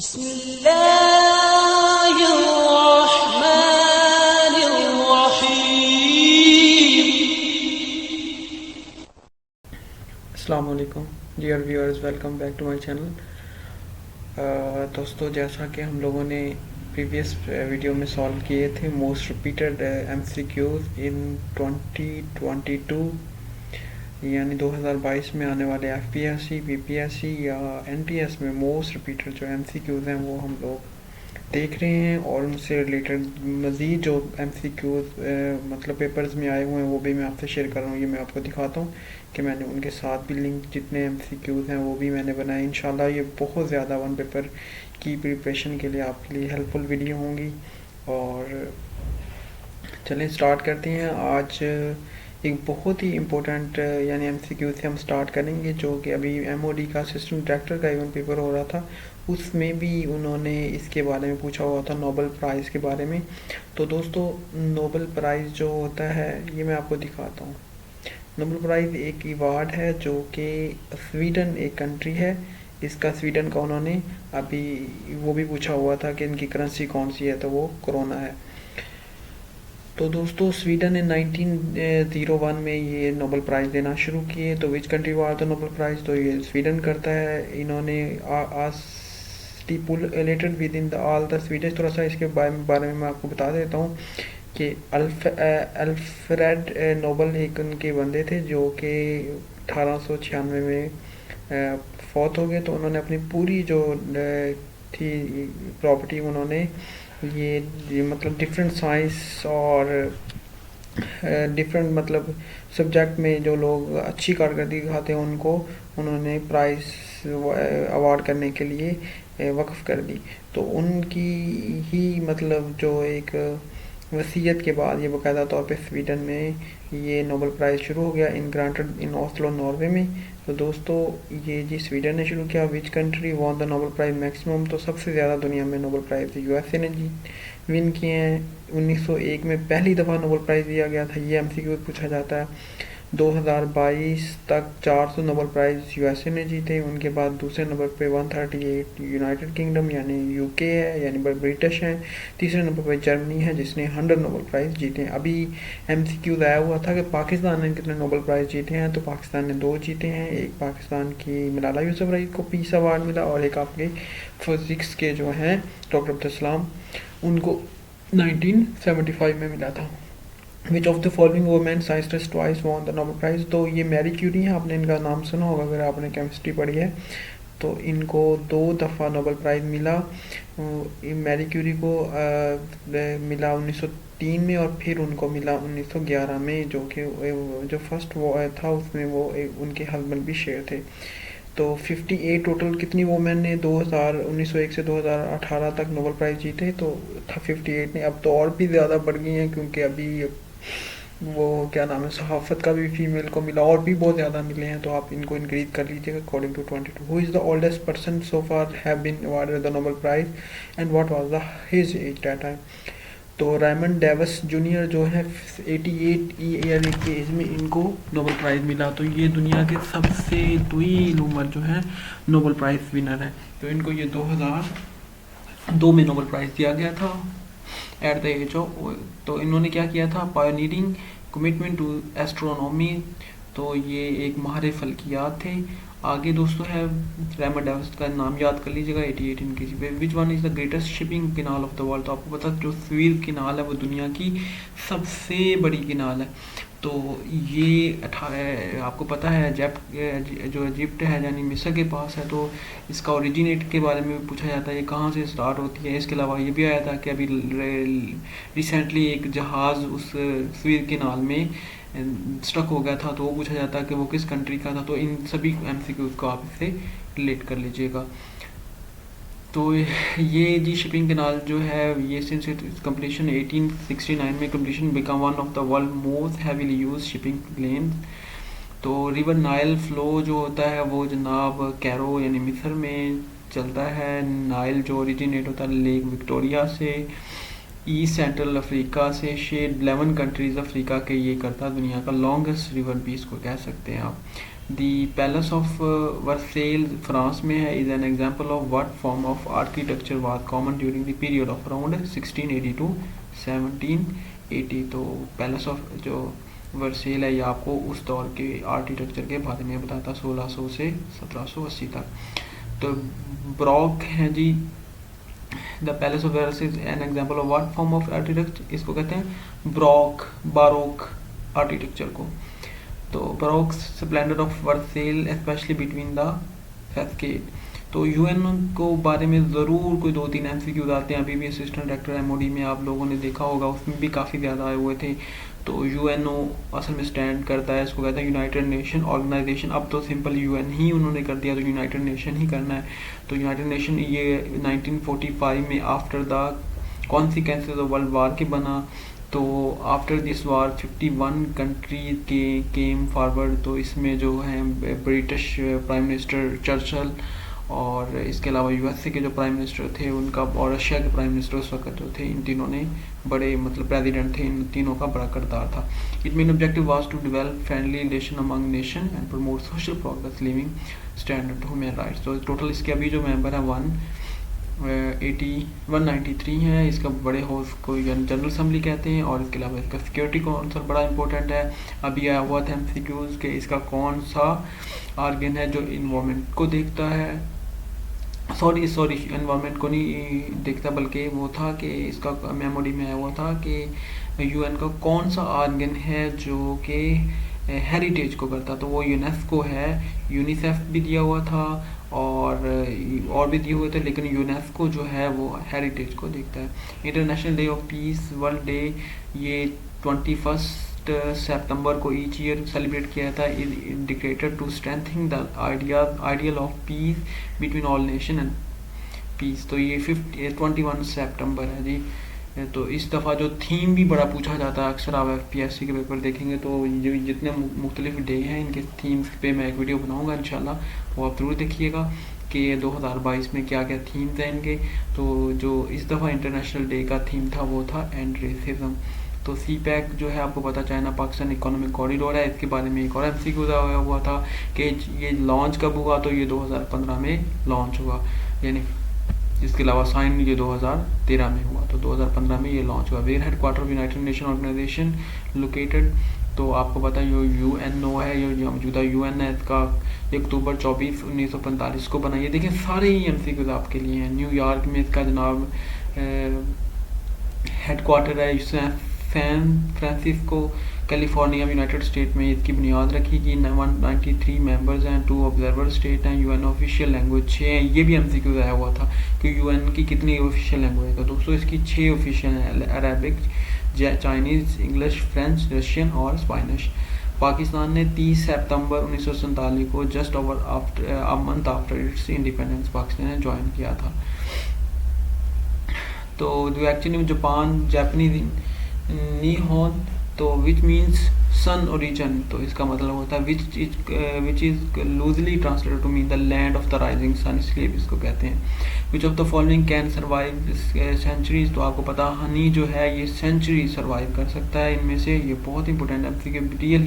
अस्सलामुअलैकुम dear viewers, welcome back to my channel. दोस्तों, जैसा कि हम लोगों ने प्रीवियस वीडियो में सॉल्व किए थे मोस्ट रिपीटेड एमसीक्यूज इन 2022 यानी 2022 में आने वाले एफपीएससी, बीपीएससी या एनटीएस में मोस्ट रिपीटेड जो एमसीक्यूज हैं वो हम लोग देख रहे हैं, और उनसे रिलेटेड मज़ीद जो एमसीक्यूज मतलब पेपर्स में आए हुए हैं वो भी मैं आपसे शेयर कर रहा हूँ। ये मैं आपको दिखाता हूँ कि मैंने उनके साथ भी लिंक जितने एमसीक्यूज हैं वो भी मैंने बनाए। इंशाल्लाह ये बहुत ज़्यादा वन पेपर की प्रिपरेशन के लिए आपके लिए हेल्पफुल वीडियो होंगी। और चलें स्टार्ट करते हैं। आज एक बहुत ही इम्पोर्टेंट यानी एमसीक्यू से हम स्टार्ट करेंगे, जो कि अभी एमओडी का असिस्टेंट डायरेक्टर का इवन पेपर हो रहा था, उसमें भी उन्होंने इसके बारे में पूछा हुआ था, नोबेल प्राइज़ के बारे में। तो दोस्तों, नोबेल प्राइज़ जो होता है ये मैं आपको दिखाता हूँ। नोबेल प्राइज़ एक अवार्ड है जो कि स्वीडन एक कंट्री है, इसका स्वीडन का उन्होंने अभी वो भी पूछा हुआ था कि इनकी करेंसी कौन सी है, तो वो कोरोना है। तो दोस्तों, स्वीडन ने 1901 में ये नोबेल प्राइज़ देना शुरू किए। तो which country war the Nobel price, तो ये स्वीडन करता है। इन्होंने stipulated with in the all the Swedish, थोड़ा सा इसके बारे में मैं आपको बता देता हूँ कि अल्फ्रेड नोबेल एक उनके बंदे थे जो कि 1896 में फौत हो गए। तो उन्होंने अपनी पूरी जो थी प्रॉपर्टी उन्होंने ये मतलब डिफरेंट साइंस और डिफरेंट मतलब सब्जेक्ट में जो लोग अच्छी कारकर्दगी दिखाते हैं उनको उन्होंने प्राइज़ अवार्ड करने के लिए वक्फ कर दी। तो उनकी ही मतलब जो एक वसीयत के बाद ये बाकायदा तौर पे स्वीडन में ये नोबेल प्राइज़ शुरू हो गया, इन ग्रांटेड इन ओस्लो, नॉर्वे में। तो दोस्तों, ये जी स्वीडन ने शुरू किया। Which country won the Nobel price maximum, तो सबसे ज़्यादा दुनिया में नोबेल प्राइज़ यूएसए ने विन किए हैं। 1901 में पहली दफ़ा नोबेल प्राइज़ दिया गया था, ये एमसीक्यू पूछा जाता है। 2022 तक 400 नोबेल प्राइज़ यूएसए ने जीते। उनके बाद दूसरे नंबर पे 138 यूनाइटेड किंगडम यानी यूके है, यानी ब्रिटिश है। तीसरे नंबर पे जर्मनी है जिसने 100 नोबेल प्राइज़ जीते हैं। अभी एमसीक्यू आया हुआ था कि पाकिस्तान ने कितने नोबेल प्राइज़ जीते हैं, तो पाकिस्तान ने 2 जीते हैं। एक पाकिस्तान की मलाला यूसुफजई को पीस अवार्ड मिला, और एक आपके फिज़िक्स के जो हैं डॉक्टर अब्दुल सलाम, उनको 1975 में मिला था। विच of the following women scientist twice won the Nobel price, तो ये मैरी क्यूरी है, आपने इनका नाम सुना होगा अगर आपने केमिस्ट्री पढ़ी है। तो इनको 2 दफ़ा नोबेल प्राइज़ मिला। मैरी क्यूरी को मिला 1903 में, और फिर उनको मिला 1911 में, जो कि जो फर्स्ट वो था उसमें वो उनके हस्बैंड भी शेयर थे। तो 58 टोटल कितनी वोमेन ने 1901 से 2018 तक नोबेल प्राइज़ जीते, तो था 58 ने। अब तो और भी ज़्यादा बढ़ गई हैं, क्योंकि अभी वो क्या नाम है, सहाफ़त का भी फीमेल को मिला, और भी बहुत ज़्यादा मिले हैं। तो आप इनको इंक्रीज कर लीजिएगा according to 22। Who is the oldest person so far have been awarded the Nobel prize and what was the his age that time. तो रायमंड डेविस जूनियर जो है 88 ईयर की एज में इनको नोबेल प्राइज़ मिला। तो ये दुनिया के सबसे तवील उम्र जो है नोबेल प्राइज़ विनर है। तो इनको ये 2002 में नोबेल प्राइज़ दिया गया था एट द एज ऑफ। तो इन्होंने क्या किया था, पायोनियरिंग कमिटमेंट टू एस्ट्रोनॉमी। तो ये एक माहिर फल्कियात थे। आगे दोस्तों है रायमंड डेविस का नाम याद कर लीजिएगा, 88 इनकी। Which one is the greatest shipping canal of the world, तो आपको पता जो सुएज़ कैनाल है वो दुनिया की सबसे बड़ी कैनाल है। तो ये आपको पता है जो इजिप्ट है यानी मिस्र के पास है, तो इसका ओरिजिनेट के बारे में भी पूछा जाता है, ये कहाँ से स्टार्ट होती है। इसके अलावा ये भी आया था कि अभी रिसेंटली एक जहाज़ उस सुएज़ कैनाल में स्टक हो गया था, तो वो पूछा जाता है कि वो किस कंट्री का था। तो इन सभी एमसीक्यूज को आप इससे रिलेट कर लीजिएगा। तो ये जी शिपिंग कैनाल जो है ये सिंस इट्स कंप्लीशन 1869 में completion become one of the world most heavily use shipping लेन। तो रिवर नाइल फ्लो जो होता है वो जनाब कैरो यानी मिस्र में चलता है। नाइल जो ओरिजिनेट होता है लेक विक्टोरिया से, ईस्ट सेंट्रल अफ्रीका से, शेड 11 कंट्रीज अफ्रीका के ये करता है दुनिया का लॉन्गेस्ट रिवर भी इसको कह सकते हैं आप। The palace of Versailles France में है, is an example of what form of architecture was common during the period of around 1680 to 1780। तो पैलेस ऑफ जो वर्सेल है ये आपको उस दौर के आर्किटेक्चर के बारे में बताता 1600 से 1780 तक। तो ब्रॉक है जी, the palace of Versailles an example of what form of architecture, इसको कहते हैं ब्रॉक बारोक आर्किटेक्चर को। तो baroque splendour of Versailles especially between the facade. तो यूएन को बारे में ज़रूर कोई 2-3 एमसीक्यूज आते हैं, अभी भी असिस्टेंट डायरेक्टर एमओडी में आप लोगों ने देखा होगा, उसमें भी काफ़ी ज़्यादा आए हुए थे। तो यूएनओ असल में स्टैंड करता है, इसको कहते हैं यूनाइटेड नेशन ऑर्गेनाइजेशन। अब तो सिंपल यूएन ही उन्होंने कर दिया, तो यूनाइटेड नेशन ही करना है। तो यूनाइटेड नेशन ये 1945 में after the consequences of world war के बना। तो आफ्टर दिस वार 51 कंट्री के केम फॉरवर्ड। तो इसमें जो है ब्रिटिश प्राइम मिनिस्टर चर्चिल और इसके अलावा यूएसए के जो प्राइम मिनिस्टर थे उनका और रशिया के प्राइम मिनिस्टर उस वक्त जो थे, इन तीनों ने बड़े मतलब प्रेसिडेंट थे, इन तीनों का बड़ा किरदार था। It main objective was to develop friendly relation among nation and promote social progress, living standard, human rights. तो टोटल इसके अभी जो मेंबर है 193 हैं। इसका बड़े हाउस को जनरल असेंबली कहते हैं, और इसके अलावा इसका सिक्योरिटी काउंसिल बड़ा इंपॉर्टेंट है। अभी आया हुआ था एमसीक्यूज के इसका कौन सा ऑर्गन है जो इन्वायरमेंट को देखता है, सॉरी एनवायरनमेंट को नहीं देखता, बल्कि वो था कि इसका मेमोरी में आया हुआ था कि यूएन का कौन सा ऑर्गन है जो कि हेरिटेज को करता। तो वो यूनेस्को है, यूनिसेफ भी दिया हुआ था और भी दिए हुए थे, लेकिन यूनेस्को जो है वो हेरिटेज को देखता है। International Day of Peace World Day ये 21 सितंबर को ईच ईयर सेलिब्रेट किया था, indicated to strengthening the ideal of peace between all nation and peace. तो ये 21 सितंबर है जी। तो इस दफ़ा जो थीम भी बड़ा पूछा जाता है, अक्सर आप एफपीएससी के पेपर देखेंगे तो जो जितने मुख्तलिफ डे हैं इनके थीम्स पे मैं एक वीडियो बनाऊंगा इंशाल्लाह, वो आप ज़रूर देखिएगा कि 2022 में क्या क्या थीम्स हैं इनके। तो जो इस दफ़ा इंटरनेशनल डे का थीम था वो था एंड रेसिज्म। तो सी पैक जो है आपको पता, चाइना पाकिस्तान इकोनॉमिक कॉरिडोर है, इसके बारे में एक और एमसीक्यू हुआ था कि ये लॉन्च कब हुआ। तो ये 2015 में लॉन्च हुआ, यानी इसके अलावा साइन ये 2013 में हुआ। तो 2015 में ये लॉन्च हुआ। Where headquarter of United Nation Organization located. तो आपको पता है यूएनओ है, ये मौजूदा यूएन है, इसका अक्टूबर 24, 1945 को बनाई है। देखिए सारे ही एमसीक्यूज आपके लिए हैं। न्यूयॉर्क में इसका जनाब हेडक्वार्टर है, San Francisco California United State में इसकी बुनियाद रखी गई। 193 मेंबर्स हैं, 2 ऑब्जर्वर स्टेट हैं, यूएन ऑफिशियल लैंग्वेज 6 हैं। ये भी एमसीक्यू आया हुआ था कि यूएन की कितनी ऑफिशियल लैंग्वेज है। तो दोस्तों इसकी 6 ऑफिशियल हैं, Arabic, Chinese, English, French, Russian और स्पेनिश। पाकिस्तान ने 30 सितंबर 1947 को just over after a month after it's independence Pakistan ने ज्वाइन किया था। तो जो एक्चुअली में जापानीज निहोन, तो विच मीन्स सन ओरिजिन। तो इसका मतलब होता है which is loosely translated to mean the land of the rising sun, इसलिए भी इसको कहते हैं। Which of the following can survive centuries. तो आपको पता हनी जो है ये सेंचुरी सर्वाइव कर सकता है इनमें से, ये बहुत इंपॉर्टेंट है। रियल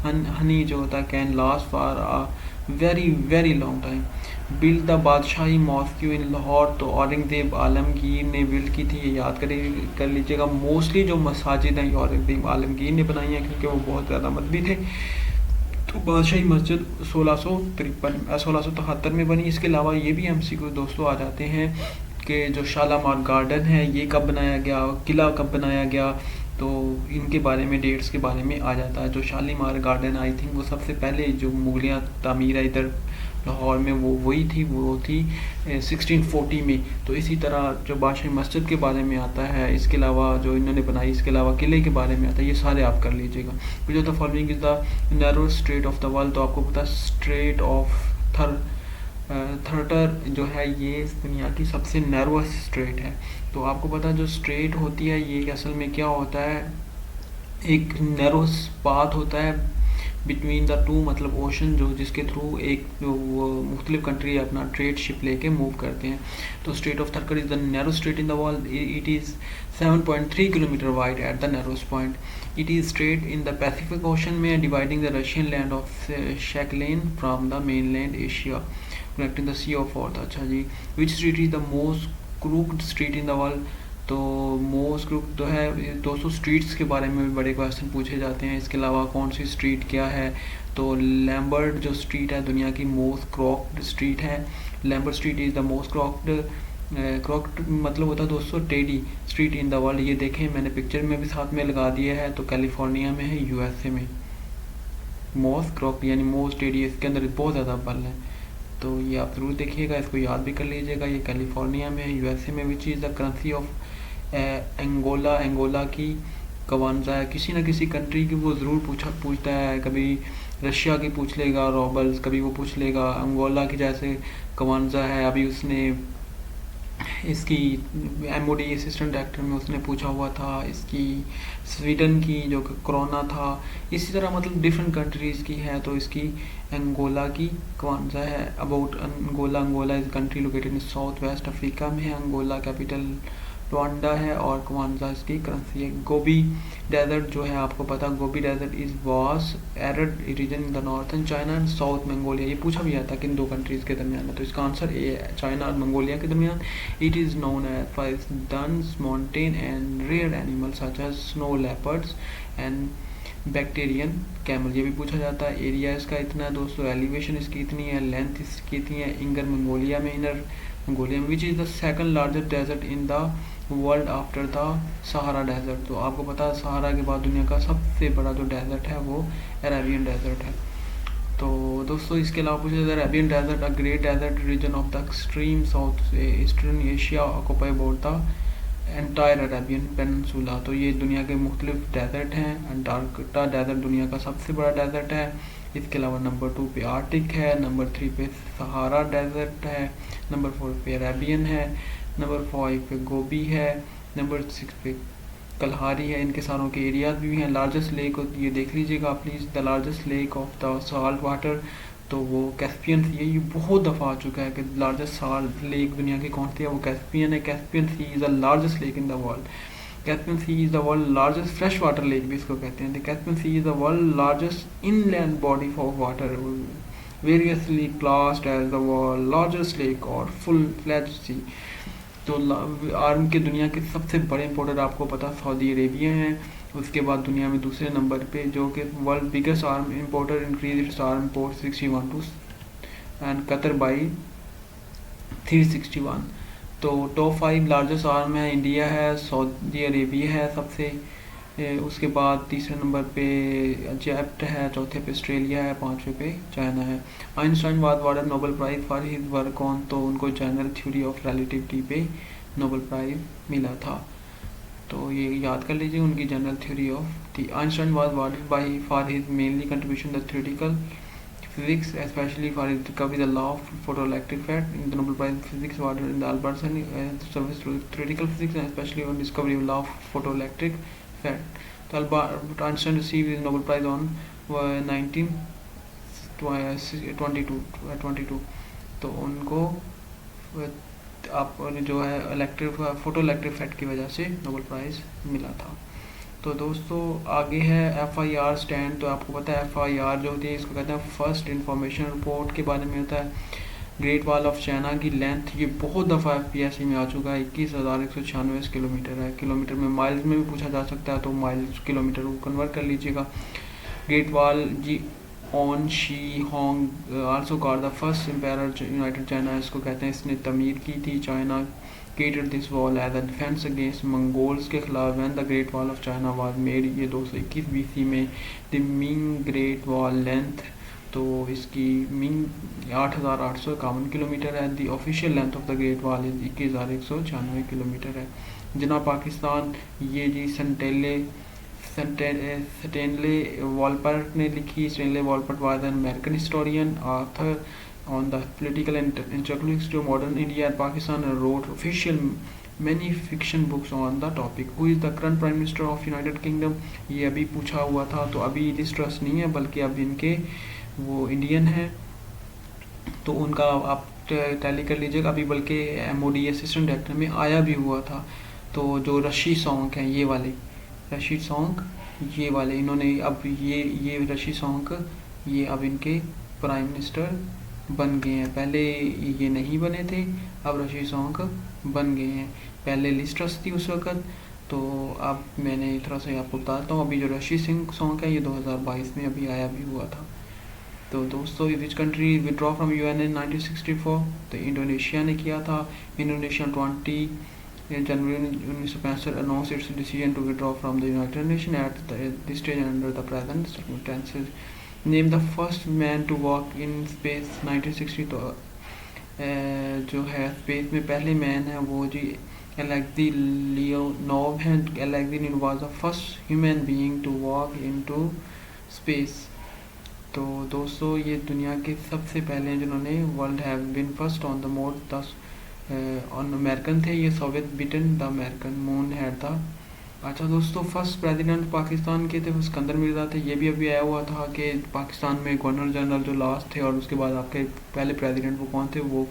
हनी जो होता है can last for a very very long time. Build the Badshahi mosque in Lahore. तो औरंगजेब आलमगीर ने बिल्ड की थी, ये याद कर लीजिएगा। मोस्टली जो मसाजिद हैं औरंगजेब आलमगीर ने बनाई हैं क्योंकि वो बहुत ज़्यादा मजहबी थे। तो बादशाही मस्जिद 1673 में बनी। इसके अलावा ये भी एमसीक्यू दोस्तों आ जाते हैं कि जो शालामार गार्डन है ये कब बनाया गया, किला कब बनाया गया। तो इनके बारे में डेट्स के बारे में आ जाता है। जो शालीमार गार्डन आई थिंक वो सबसे पहले जो मुगलिया तामीर है इधर लाहौर में वो थी 1640 में। तो इसी तरह जो बादशाही मस्जिद के बारे में आता है, इसके अलावा जो इन्होंने बनाई, इसके अलावा किले के बारे में आता है, ये सारे आप कर लीजिएगा। जो the following is the narrow straight of the world. तो आपको पता है स्ट्रेट ऑफ थर्टर जो है ये दुनिया की सबसे नैरोएस्ट स्ट्रेट है। तो आपको पता है जो स्ट्रेट होती है ये असल में क्या होता है, एक नैरो पाथ होता है बिटवीन द टू मतलब ओशन जो जिसके थ्रू एक वो मुख्तलिफ कंट्री अपना ट्रेड शिप लेके मूव करते हैं। तो स्ट्रेट ऑफ थरकर is the narrow strait in the world. It is 7.3 kilometre wide at the narrowest point. It is strait in the Pacific Ocean में, dividing the Russian land of शैकलेन from the mainland Asia, connecting the sea of ऑर्थ। अच्छा जी, which street is the most crooked street in the world. तो most group तो है 200 streets के बारे में भी बड़े क्वेश्चन पूछे जाते हैं। इसके अलावा कौन सी स्ट्रीट क्या है, तो लैम्बर्ट जो स्ट्रीट है दुनिया की मोस्ट क्रॉक्ड स्ट्रीट है। Lombard street is the most crooked मतलब होता है दोस्तों टेडी स्ट्रीट इन द वर्ल्ड। ये देखें मैंने पिक्चर में भी साथ में लगा दिया है, तो कैलिफोर्निया में है, यूएसए में। मोस्ट क्रॉक्ड यानी मोस्ट टेडी, इसके अंदर बहुत ज़्यादा बल है, तो ये आप ज़रूर देखिएगा, इसको याद भी कर लीजिएगा। ये कैलिफोर्निया में है, यूएसए में। Which is the currency of Angola की कवानजा है। किसी न किसी कंट्री की वो ज़रूर पूछता है, कभी रशिया की पूछ लेगा रॉबल्स, कभी वो पूछ लेगा अंगोला की जैसे कवानजा है। अभी उसने इसकी एमओडी असिस्टेंट डायरेक्टर में उसने पूछा हुआ था, इसकी स्वीडन की जो कोरोना था। इसी तरह मतलब डिफरेंट कंट्रीज़ की है, तो इसकी अंगोला की कवानजा है। About Angola is country located in south west Africa में है। अंगोला कैपिटल लुआंडा है और कवानजा इसकी करेंसी है। गोबी डेजर्ट जो है आपको पता, Gobi desert is vast arid region in the northern China and south Mongolia. ये पूछा भी आता कि इन दो कंट्रीज़ के दरमियान है, तो इसका आंसर ए है, चाइना और मंगोलिया के दरमियान। It is known as for its dense mountain and rare animals such as snow leopards and Bactrian camel. ये भी पूछा जाता है। एरिया इसका इतना है दोस्तों, एलिवेशन इसकी इतनी है, लेंथ इसकी इतनी है। इंगर मंगोलिया में, इनर मंगोलिया में। Which is the second largest desert in the world after the Sahara desert. तो आपको पता है सहारा के बाद दुनिया का सबसे बड़ा जो डेजर्ट है वो अरेबियन डेजर्ट है। तो दोस्तों इसके अलावा पूछा जाता है Arabian desert a great desert region of the extreme south eastern Asia occupy about the entire Arabian peninsula. तो ये दुनिया के मुख्तलिफ डेजर्ट हैं। अंटार्कटिका डेजर्ट दुनिया का सबसे बड़ा डेजर्ट है। इसके अलावा नंबर 2 पे आर्टिक है, नंबर 3 पे सहारा डेजर्ट है, नंबर 4 पे अरेबियन है, नंबर 5 पे गोबी है, नंबर 6 पे कलहारी है। इनके सारों के एरियाज भी हैं। लार्जेस्ट लेक ये देख लीजिएगा please, the largest lake of the salt water, तो वो कैस्पियन सी है। ये बहुत दफ़ा आ चुका है कि लार्जेस्ट सॉल्ट लेक दुनिया की कौन सी है, वो कैस्पियन है। Caspian sea is the largest lake in the world. Caspian sea is the world largest fresh water lake भी इसको कहते हैं। The Caspian sea is the world largest inland body for water, variously classed as the world largest lake और full fledged sea. तो arm के दुनिया के सबसे बड़े इंपोर्टर आपको पता सऊदी अरेबिया हैं। उसके बाद दुनिया में दूसरे नंबर पे जो कि world biggest arm importer increase its arm import 61 to and Qatar by 361। तो टॉप 5 लार्जेस्ट आर्म है, इंडिया है, सऊदी अरेबिया है सबसे, उसके बाद तीसरे नंबर पे इजिप्ट है, चौथे पे ऑस्ट्रेलिया है, पांचवे पे चाइना है। Einstein was awarded Nobel prize for his work on, तो उनको जनरल थ्योरी ऑफ रिलेटिविटी पे नोबेल प्राइज मिला था। तो ये याद कर लीजिए उनकी जनरल थ्योरी ऑफ थी। Einstein was awarded by for his mainly contribution the theoretical physics, especially for his discovery the law of photoelectric effect. In the Nobel Prize in Physics awarded in the Albertson service to theoretical physics and especially on discovery of law of photoelectric effect. So Albert Einstein received his Nobel Prize on 1922। तो उनको आप जो है photoelectric effect की वजह से Nobel prize मिला था। तो दोस्तों आगे है FIR स्टैंड। तो आपको पता है FIR जो होती है इसको कहते हैं फर्स्ट इंफॉर्मेशन रिपोर्ट के बारे में होता है। ग्रेट वॉल ऑफ चाइना की लेंथ ये बहुत दफ़ा FPSC में आ चुका है, 21,196 किलोमीटर है। किलोमीटर में माइल्स में भी पूछा जा सकता है, तो माइल्स किलोमीटर को कन्वर्ट कर लीजिएगा। Great wall Qin Shi Huang also called the first emperor united China, इसको कहते हैं, इसने तमीर की थी। China created this wall as a defense against Mongols के खिलाफ when the Great Wall of China was made। ये 221 BC में। the mean Great Wall length, तो इसकी मीन 8,851 किलोमीटर है। the official length of the Great Wall is 21,196 kilometre है। जना पाकिस्तान ये जी स्टैनले वॉलपर्ट ने लिखी। Stanley Wolpert was an American historian author on the political and intellectual history of modern India and Pakistan and wrote official many fiction books on the topic. Who is the current prime minister of United Kingdom? ये अभी पूछा हुआ था, तो अभी Liz truss नहीं है, बल्कि अब इनके वो इंडियन है, तो उनका आप टैली कर लीजिएगा। अभी बल्कि MOD असिस्टेंट डायरेक्टर में आया भी हुआ था। तो जो ऋषि सोनक हैं, ये वाले ऋषि सोनक, ये वाले इन्होंने अब ये ऋषि सोनक ये अब इनके प्राइम मिनिस्टर बन गए हैं। पहले ये नहीं बने थे, अब ऋषि सोनक बन गए हैं। पहले लिज ट्रस थी उस वक्त, तो अब मैंने थोड़ा सा आपको बताता हूँ। अभी जो ऋषि सिंह सोनक है ये 2022 में अभी आया भी हुआ था। तो दोस्तों, which country withdraw from UN in 1964? तो इंडोनेशिया ने किया था। इंडोनेशिया 20 जनवरी 1965 announce its decision to withdraw from the United Nation at this stage under the present circumstances. Name the first man to walk in space 1960। तो जो है space में पहले मैन है वो जी एलेक्सी लियोनोव हैं। Alexei Leonov was the first human being to walk into space. तो दोस्तों, ये दुनिया के सबसे पहले जिन्होंने world have been first on the moon 10 on American थे, ये Soviet Britain the American moon had था। अच्छा दोस्तों, फर्स्ट प्रेसिडेंट पाकिस्तान के थे वो सिकंदर मिर्ज़ा थे। ये भी अभी आया हुआ था कि पाकिस्तान में गवर्नर जनरल जो लास्ट थे, और उसके बाद आपके पहले प्रेसिडेंट वो कौन थे, वो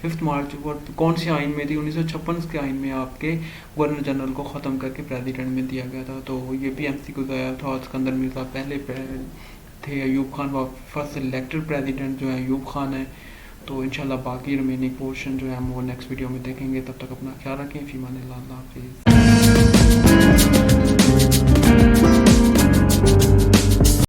5 मार्च कौन सी आइन में थी, 1956 के आइन में आपके गवर्नर जनरल को ख़त्म करके प्रेसिडेंट में दिया गया था। तो ये भी MCQ गया था। और सिकंदर मिर्ज़ा पहले थे। Ayub Khan first elected president जो है अयूब खान है। तो इंशाल्लाह बाकी रिमेनिंग पोर्शन जो है हम वो नेक्स्ट वीडियो में देखेंगे। तब तक अपना ख्याल रखें। फ़ी अमान अल्लाह, अल्लाह हाफ़िज़।